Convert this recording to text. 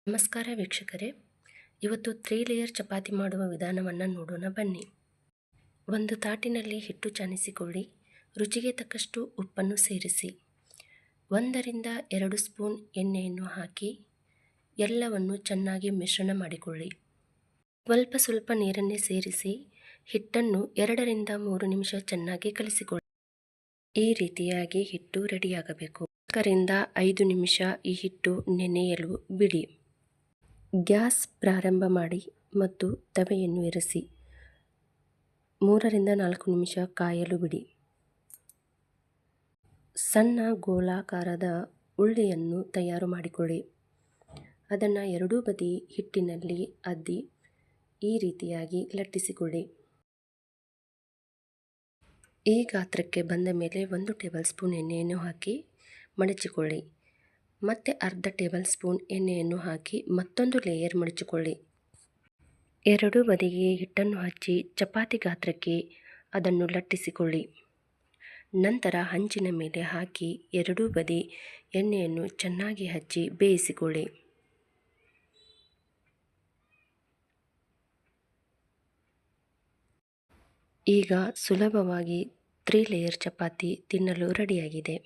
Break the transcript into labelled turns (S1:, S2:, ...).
S1: ನಮಸ್ಕಾರ ವೀಕ್ಷಕರೇ, ಇವತ್ತು 3 ಲೇಯರ್ ಚಪಾತಿ ಮಾಡುವ ವಿಧಾನವನ್ನು ನೋಡೋಣ ಬನ್ನಿ. ಒಂದು ತಾಟಿನಲ್ಲಿ ಹಿಟ್ಟು ಚಾನಿಸಿಕೊಳ್ಳಿ. ರುಚಿಗೆ ತಕ್ಕಷ್ಟು ಉಪ್ಪನ್ನು ಸೇರಿಸಿ 1-2 ಸ್ಪೂನ್ ಎಣ್ಣೆಯನ್ನು ಹಾಕಿ ಎಲ್ಲವನ್ನು ಚೆನ್ನಾಗಿ ಮಿಶ್ರಣ ಮಾಡಿಕೊಳ್ಳಿ. ಸ್ವಲ್ಪ ನೀರನ್ನೇ ಸೇರಿಸಿ ಹಿಟ್ಟನ್ನು 2-3 ನಿಮಿಷ ಚೆನ್ನಾಗಿ ಕಲಿಸಿಕೊಳ್ಳಿ. ಈ ರೀತಿಯಾಗಿ ಹಿಟ್ಟು ರೆಡಿಯಾಗಬೇಕು. 4-5 ನಿಮಿಷ ಈ ಹಿಟ್ಟು ನೆನೆಯಲು ಬಿಡಿ. ಗ್ಯಾಸ್ ಪ್ರಾರಂಭ ಮಾಡಿ ಮತ್ತು ತವೆಯನ್ನು ಇರಿಸಿ 3-4 ನಿಮಿಷ ಕಾಯಲು ಬಿಡಿ. ಸಣ್ಣ ಗೋಳಾಕಾರದ ಉಳ್ಳಿಯನ್ನು ತಯಾರು ಮಾಡಿಕೊಳ್ಳಿ. ಅದನ್ನು ಎರಡೂ ಬದಿ ಹಿಟ್ಟಿನಲ್ಲಿ ಅದ್ದಿ ಈ ರೀತಿಯಾಗಿ ಲಟ್ಟಿಸಿಕೊಳ್ಳಿ. ಈ ಗಾತ್ರಕ್ಕೆ ಬಂದ ಮೇಲೆ 1 ಟೇಬಲ್ ಸ್ಪೂನ್ ಎಣ್ಣೆಯನ್ನು ಹಾಕಿ ಮಡಚಿಕೊಳ್ಳಿ. ಮತ್ತೆ ಅರ್ಧ ಟೇಬಲ್ ಸ್ಪೂನ್ ಎಣ್ಣೆಯನ್ನು ಹಾಕಿ ಮತ್ತೊಂದು ಲೇಯರ್ ಮಡಚಿಕೊಳ್ಳಿ. ಎರಡೂ ಬದಿಗೆ ಹಿಟ್ಟನ್ನು ಹಚ್ಚಿ ಚಪಾತಿ ಗಾತ್ರಕ್ಕೆ ಅದನ್ನು ಲಟ್ಟಿಸಿಕೊಳ್ಳಿ. ನಂತರ ಹಂಚಿನ ಮೇಲೆ ಹಾಕಿ ಎರಡೂ ಬದಿ ಎಣ್ಣೆಯನ್ನು ಚೆನ್ನಾಗಿ ಹಚ್ಚಿ ಬೇಯಿಸಿಕೊಳ್ಳಿ. ಈಗ ಸುಲಭವಾಗಿ 3 ಲೇಯರ್ ಚಪಾತಿ ತಿನ್ನಲು ರೆಡಿಯಾಗಿದೆ.